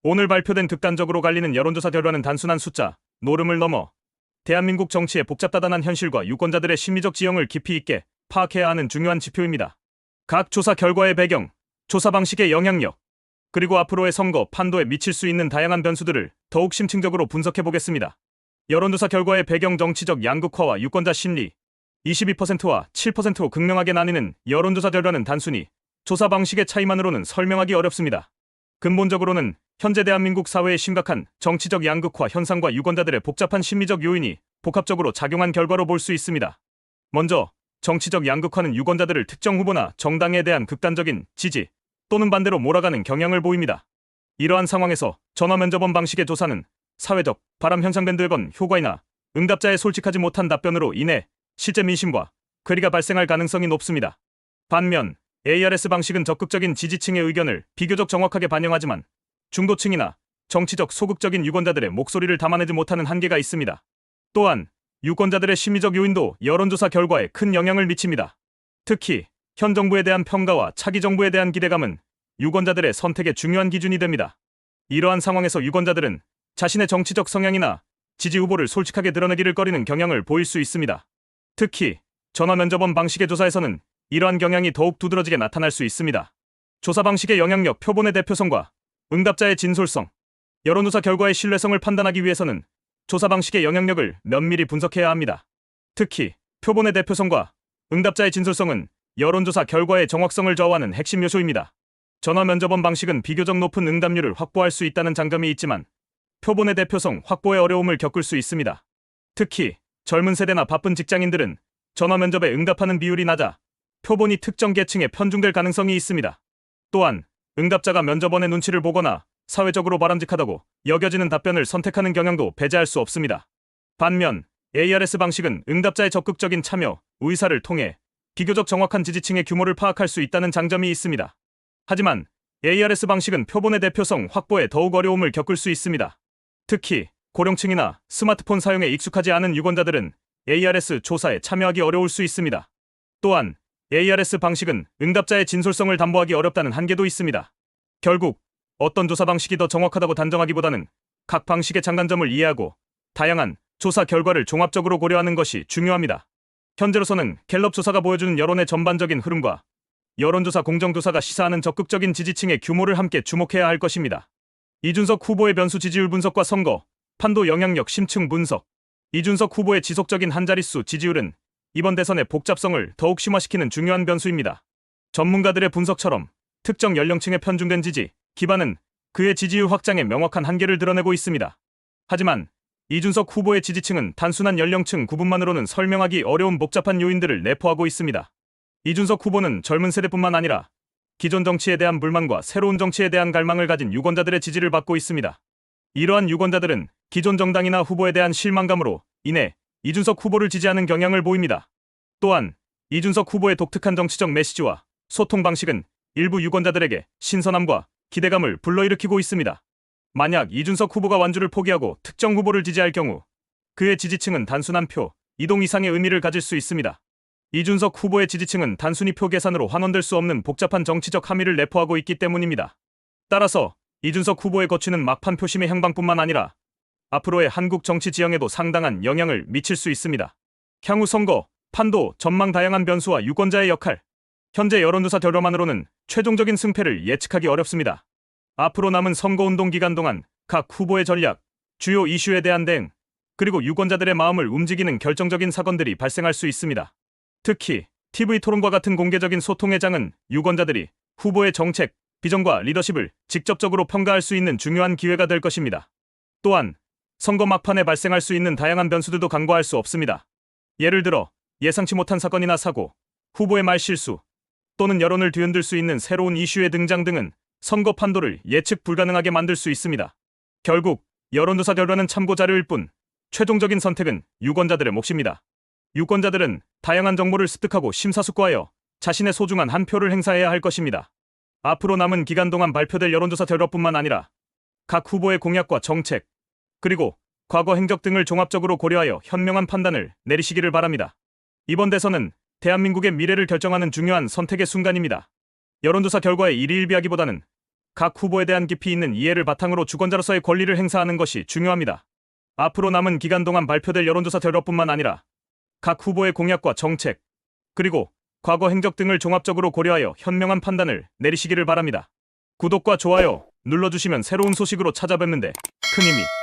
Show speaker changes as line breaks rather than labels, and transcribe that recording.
오늘 발표된 극단적으로 갈리는 여론조사 결과는 단순한 숫자, 노름을 넘어 대한민국 정치의 복잡다단한 현실과 유권자들의 심리적 지형을 깊이 있게 파악해야 하는 중요한 지표입니다. 각 조사 결과의 배경, 조사 방식의 영향력, 그리고 앞으로의 선거, 판도에 미칠 수 있는 다양한 변수들을 더욱 심층적으로 분석해 보겠습니다. 여론조사 결과의 배경, 정치적 양극화와 유권자 심리. 22%와 7%로 극명하게 나뉘는 여론조사 결과는 단순히 조사 방식의 차이만으로는 설명하기 어렵습니다. 근본적으로는 현재 대한민국 사회의 심각한 정치적 양극화 현상과 유권자들의 복잡한 심리적 요인이 복합적으로 작용한 결과로 볼 수 있습니다. 먼저 정치적 양극화는 유권자들을 특정 후보나 정당에 대한 극단적인 지지 또는 반대로 몰아가는 경향을 보입니다. 이러한 상황에서 전화면접원 방식의 조사는 사회적 바람 현상 밴드웨건 효과이나 응답자의 솔직하지 못한 답변으로 인해 실제 민심과 괴리가 발생할 가능성이 높습니다. 반면 ARS 방식은 적극적인 지지층의 의견을 비교적 정확하게 반영하지만 중도층이나 정치적 소극적인 유권자들의 목소리를 담아내지 못하는 한계가 있습니다. 또한 유권자들의 심리적 요인도 여론조사 결과에 큰 영향을 미칩니다. 특히 현 정부에 대한 평가와 차기 정부에 대한 기대감은 유권자들의 선택의 중요한 기준이 됩니다. 이러한 상황에서 유권자들은 자신의 정치적 성향이나 지지 후보를 솔직하게 드러내기를 꺼리는 경향을 보일 수 있습니다. 특히 전화면접원 방식의 조사에서는 이러한 경향이 더욱 두드러지게 나타날 수 있습니다. 조사 방식의 영향력, 표본의 대표성과 응답자의 진솔성. 여론조사 결과의 신뢰성을 판단하기 위해서는 조사 방식의 영향력을 면밀히 분석해야 합니다. 특히 표본의 대표성과 응답자의 진솔성은 여론조사 결과의 정확성을 좌우하는 핵심 요소입니다. 전화면접원 방식은 비교적 높은 응답률을 확보할 수 있다는 장점이 있지만 표본의 대표성 확보에 어려움을 겪을 수 있습니다. 특히 젊은 세대나 바쁜 직장인들은 전화면접에 응답하는 비율이 낮아 표본이 특정 계층에 편중될 가능성이 있습니다. 또한 응답자가 면접원의 눈치를 보거나 사회적으로 바람직하다고 여겨지는 답변을 선택하는 경향도 배제할 수 없습니다. 반면 ARS 방식은 응답자의 적극적인 참여, 의사를 통해 비교적 정확한 지지층의 규모를 파악할 수 있다는 장점이 있습니다. 하지만 ARS 방식은 표본의 대표성 확보에 더욱 어려움을 겪을 수 있습니다. 특히 고령층이나 스마트폰 사용에 익숙하지 않은 유권자들은 ARS 조사에 참여하기 어려울 수 있습니다. 또한 ARS 방식은 응답자의 진솔성을 담보하기 어렵다는 한계도 있습니다. 결국 어떤 조사 방식이 더 정확하다고 단정하기보다는 각 방식의 장단점을 이해하고 다양한 조사 결과를 종합적으로 고려하는 것이 중요합니다. 현재로서는 갤럽 조사가 보여주는 여론의 전반적인 흐름과 여론조사 공정조사가 시사하는 적극적인 지지층의 규모를 함께 주목해야 할 것입니다. 이준석 후보의 변수 지지율 분석과 선거, 판도 영향력 심층 분석. 이준석 후보의 지속적인 한자릿수 지지율은 이번 대선의 복잡성을 더욱 심화시키는 중요한 변수입니다. 전문가들의 분석처럼 특정 연령층에 편중된 지지 기반은 그의 지지율 확장에 명확한 한계를 드러내고 있습니다. 하지만 이준석 후보의 지지층은 단순한 연령층 구분만으로는 설명하기 어려운 복잡한 요인들을 내포하고 있습니다. 이준석 후보는 젊은 세대뿐만 아니라 기존 정치에 대한 불만과 새로운 정치에 대한 갈망을 가진 유권자들의 지지를 받고 있습니다. 이러한 유권자들은 기존 정당이나 후보에 대한 실망감으로 인해 이준석 후보를 지지하는 경향을 보입니다. 또한 이준석 후보의 독특한 정치적 메시지와 소통 방식은 일부 유권자들에게 신선함과 기대감을 불러일으키고 있습니다. 만약 이준석 후보가 완주를 포기하고 특정 후보를 지지할 경우 그의 지지층은 단순한 표 이동 이상의 의미를 가질 수 있습니다. 이준석 후보의 지지층은 단순히 표 계산으로 환원될 수 없는 복잡한 정치적 함의를 내포하고 있기 때문입니다. 따라서 이준석 후보의 거취는 막판 표심의 향방뿐만 아니라 앞으로의 한국 정치 지형에도 상당한 영향을 미칠 수 있습니다. 향후 선거, 판도, 전망 다양한 변수와 유권자의 역할. 현재 여론조사 결과만으로는 최종적인 승패를 예측하기 어렵습니다. 앞으로 남은 선거운동 기간 동안 각 후보의 전략, 주요 이슈에 대한 대응, 그리고 유권자들의 마음을 움직이는 결정적인 사건들이 발생할 수 있습니다. 특히 TV토론과 같은 공개적인 소통의 장은 유권자들이 후보의 정책, 비전과 리더십을 직접적으로 평가할 수 있는 중요한 기회가 될 것입니다. 또한 선거 막판에 발생할 수 있는 다양한 변수들도 간과할 수 없습니다. 예를 들어 예상치 못한 사건이나 사고, 후보의 말실수, 또는 여론을 뒤흔들 수 있는 새로운 이슈의 등장 등은 선거 판도를 예측 불가능하게 만들 수 있습니다. 결국 여론조사 결과는 참고 자료일 뿐 최종적인 선택은 유권자들의 몫입니다. 유권자들은 다양한 정보를 습득하고 심사숙고하여 자신의 소중한 한 표를 행사해야 할 것입니다. 앞으로 남은 기간 동안 발표될 여론조사 결과뿐만 아니라 각 후보의 공약과 정책, 그리고 과거 행적 등을 종합적으로 고려하여 현명한 판단을 내리시기를 바랍니다. 이번 대선은 대한민국의 미래를 결정하는 중요한 선택의 순간입니다. 여론조사 결과에 일희일비하기보다는 각 후보에 대한 깊이 있는 이해를 바탕으로 주권자로서의 권리를 행사하는 것이 중요합니다. 앞으로 남은 기간 동안 발표될 여론조사 결과뿐만 아니라 각 후보의 공약과 정책, 그리고 과거 행적 등을 종합적으로 고려하여 현명한 판단을 내리시기를 바랍니다. 구독과 좋아요 눌러주시면 새로운 소식으로 찾아뵙는데 큰 힘이